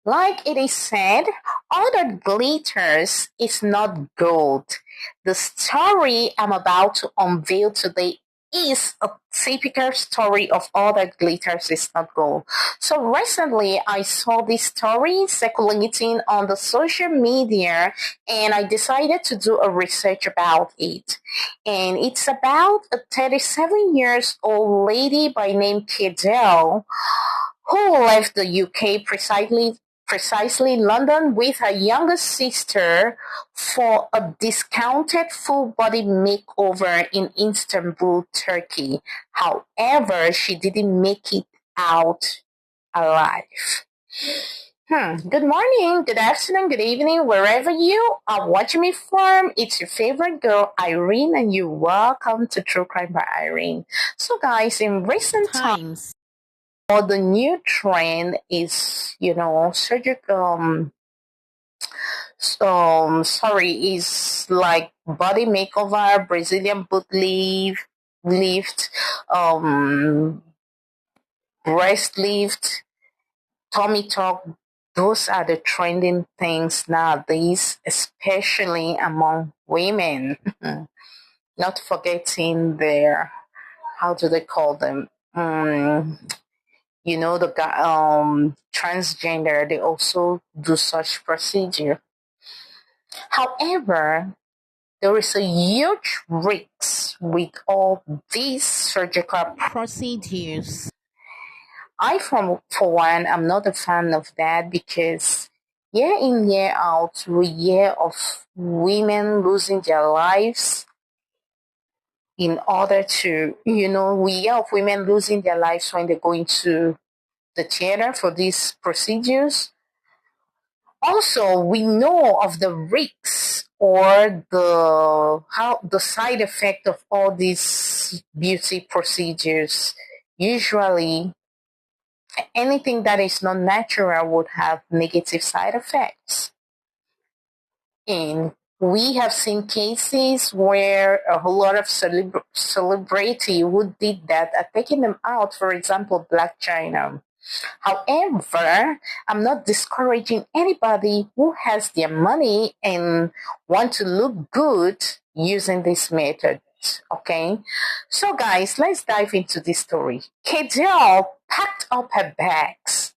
Like it is said, all that glitters is not gold. The story I'm about to unveil today is a typical story of all that glitters is not gold. So recently I saw this story circulating on the social media and I decided to do a research about it. And it's about a 37 years old lady by name Kedel who left the UK precisely London with her younger sister for a discounted full body makeover in Istanbul, Turkey. However, she didn't make it out alive. Good morning, good afternoon, good evening, wherever you are watching me from. It's your favorite girl, Irene, and you're welcome to True Crime by Irene. So, guys, in recent times, the new trend is, surgical. Is like body makeover, Brazilian lift, um, breast lift, tummy tuck. Those are the trending things nowadays, especially among women. Not forgetting their, how do they call them? The transgender, they also do such procedure. However, there is a huge risk with all these surgical procedures. For one, I'm not a fan of that because year in, year out, we hear of women losing their lives in order to, we hear of women losing their lives when they go into the theater for these procedures. Also, we know of the risks or the side effect of all these beauty procedures. Usually, anything that is not natural would have negative side effects. And we have seen cases where a whole lot of celebrity who did that are taking them out. For example, Black China. However, I'm not discouraging anybody who has their money and want to look good using this method. Okay, so guys, let's dive into this story. Kedel packed up her bags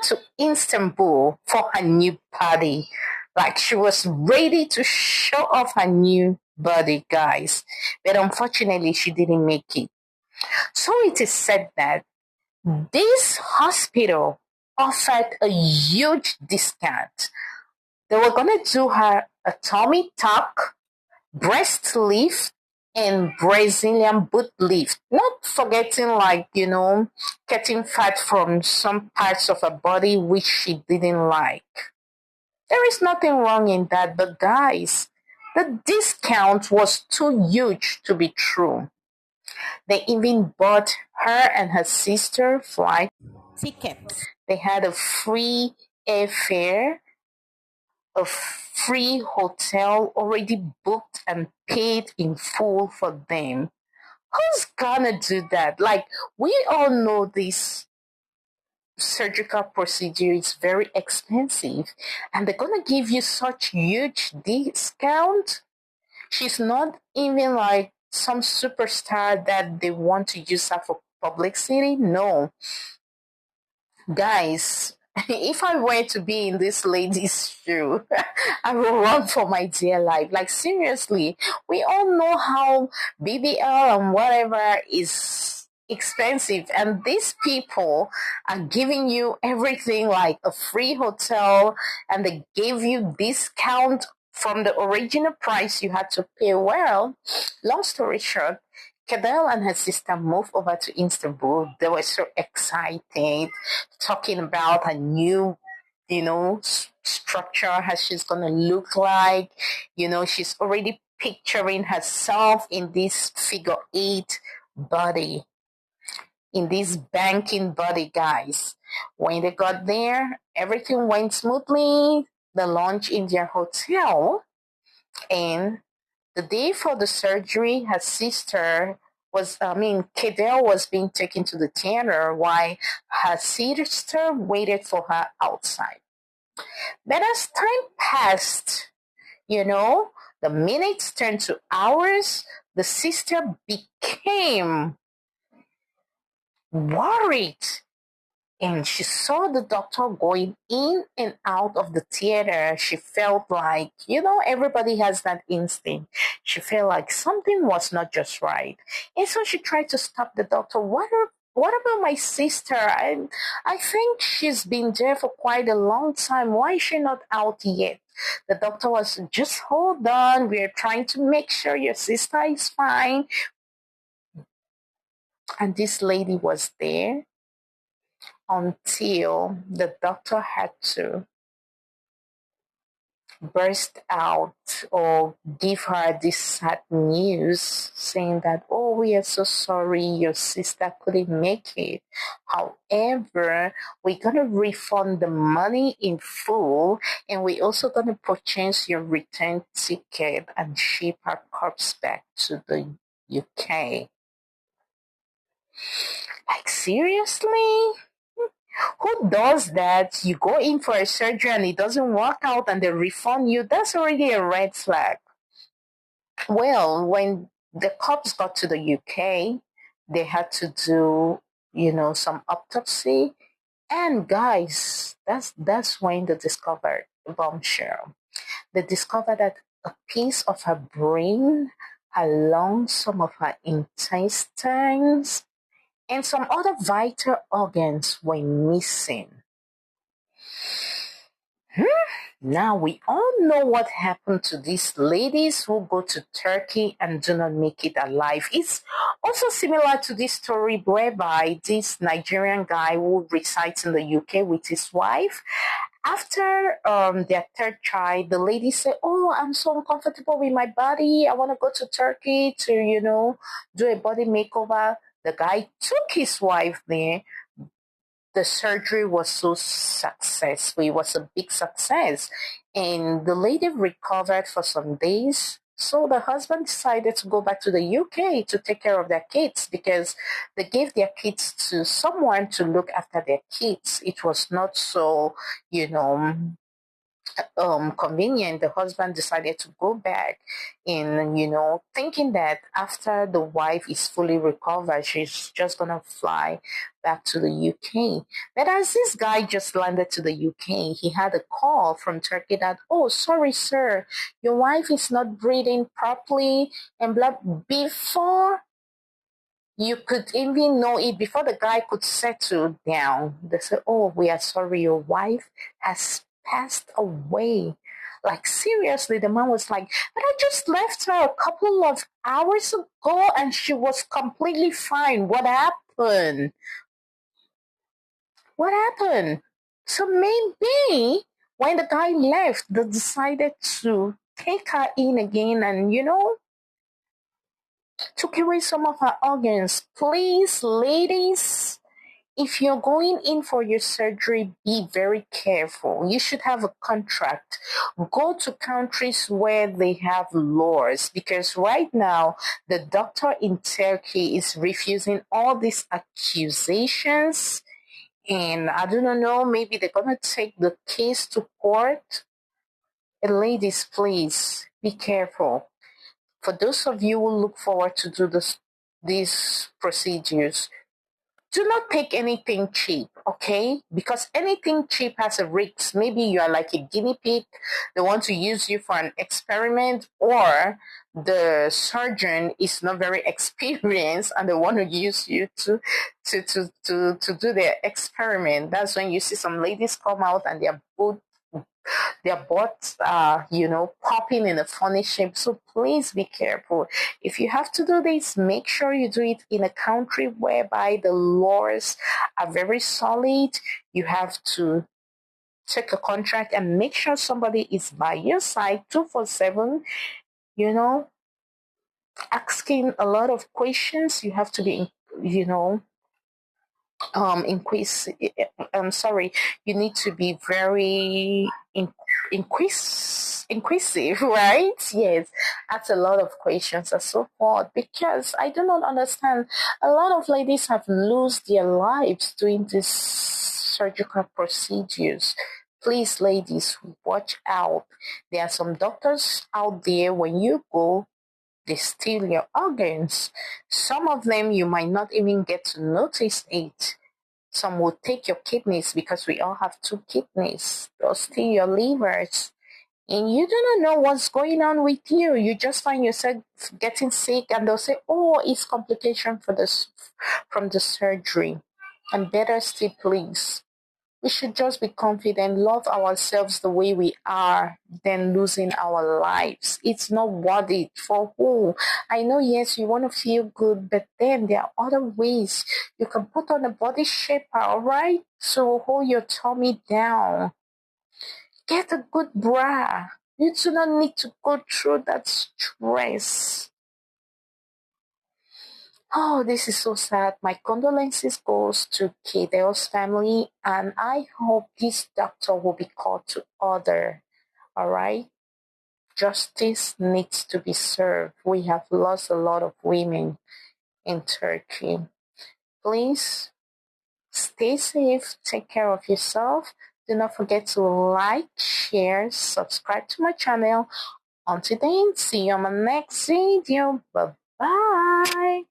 to Istanbul for her new party. Like she was ready to show off her new body, guys. But unfortunately, she didn't make it. So it is said that this hospital offered a huge discount. They were going to do her a tummy tuck, breast lift, and Brazilian boot lift. Not forgetting, getting fat from some parts of her body which she didn't like. There is nothing wrong in that, but guys, the discount was too huge to be true. They even bought her and her sister flight tickets. They had a free airfare, a free hotel already booked and paid in full for them. Who's gonna do that? Like, we all know this surgical procedure is very expensive and they're gonna give you such huge discount. She's not even like some superstar that they want to use her for publicity. No, guys, if I were to be in this lady's shoe, I will run for my dear life. Like, seriously, we all know how BBL and whatever is expensive, and these people are giving you everything like a free hotel, and they gave you discount from the original price you had to pay. Well, long story short, Cadell and her sister moved over to Istanbul. They were so excited, talking about a new, structure, how she's gonna look like. She's already picturing herself in this figure eight body, in this banking body, guys. When they got there, everything went smoothly. The lunch in their hotel, and the day for the surgery, her sister Kedel was being taken to the theater while her sister waited for her outside. But as time passed, you know, the minutes turned to hours. The sister became worried and she saw the doctor going in and out of the theater. She felt like, everybody has that instinct. She felt like something was not just right. And so she tried to stop the doctor. What about my sister? I think she's been there for quite a long time. Why is she not out yet? The doctor was, just hold on. We're trying to make sure your sister is fine. And this lady was there until the doctor had to burst out or give her this sad news saying that, oh, we are so sorry your sister couldn't make it. However, we're going to refund the money in full and we're also going to purchase your return ticket and ship her corpse back to the UK. Like, seriously? Who does that? You go in for a surgery and it doesn't work out and they refund you. That's already a red flag. Well, when the cops got to the UK, they had to do, some autopsy. And guys, that's when they discovered bombshell. They discovered that a piece of her brain along some of her intestines and some other vital organs were missing. Now we all know what happened to these ladies who go to Turkey and do not make it alive. It's also similar to this story whereby this Nigerian guy who resides in the UK with his wife. After their third child, the lady said, oh, I'm so uncomfortable with my body. I want to go to Turkey to, do a body makeover. The guy took his wife there. The surgery was so successful. It was a big success. And the lady recovered for some days. So the husband decided to go back to the UK to take care of their kids because they gave their kids to someone to look after their kids. It was not so, convenient. The husband decided to go back in, thinking that after the wife is fully recovered, she's just gonna fly back to the UK. But as this guy just landed to the UK, he had a call from Turkey that, oh, sorry, sir, your wife is not breathing properly, and blah. Before you could even know it, before the guy could settle down, they said, oh, we are sorry, your wife has passed away. Like, seriously, the man was like, but I just left her a couple of hours ago and she was completely fine. What happened? What happened? So maybe when the guy left, they decided to take her in again and, took away some of her organs. Please, ladies, if you're going in for your surgery, be very careful. You should have a contract. Go to countries where they have laws because right now the doctor in Turkey is refusing all these accusations. And I do not know, maybe they're going to take the case to court. And ladies, please be careful. For those of you who look forward to do these procedures, do not take anything cheap, okay? Because anything cheap has a risk. Maybe you are like a guinea pig. They want to use you for an experiment, or the surgeon is not very experienced and they want to use you to do their experiment. That's when you see some ladies come out and their butts are, popping in a funny shape. So please be careful. If you have to do this, make sure you do it in a country whereby the laws are very solid. You have to take a contract and make sure somebody is by your side 247, asking a lot of questions. You have to be, I'm sorry, you need to be very inquisitive, right? Yes, ask a lot of questions and so forth because I do not understand. A lot of ladies have lost their lives doing these surgical procedures. Please, ladies, watch out. There are some doctors out there, when you go, they steal your organs. Some of them you might not even get to notice it. Some will take your kidneys because we all have two kidneys. They'll steal your livers. And you do not know what's going on with you. You just find yourself getting sick, and they'll say, "Oh, it's complication from the surgery." And better still, please, we should just be confident, love ourselves the way we are, than losing our lives. It's not worth it. For who? I know, yes, you want to feel good, but then there are other ways. You can put on a body shaper, alright? So hold your tummy down. Get a good bra. You do not need to go through that stress. Oh, this is so sad. My condolences goes to Kadel's family, and I hope this doctor will be called to order. All right? Justice needs to be served. We have lost a lot of women in Turkey. Please stay safe, take care of yourself. Do not forget to like, share, subscribe to my channel. Until then, see you on my next video. Bye bye.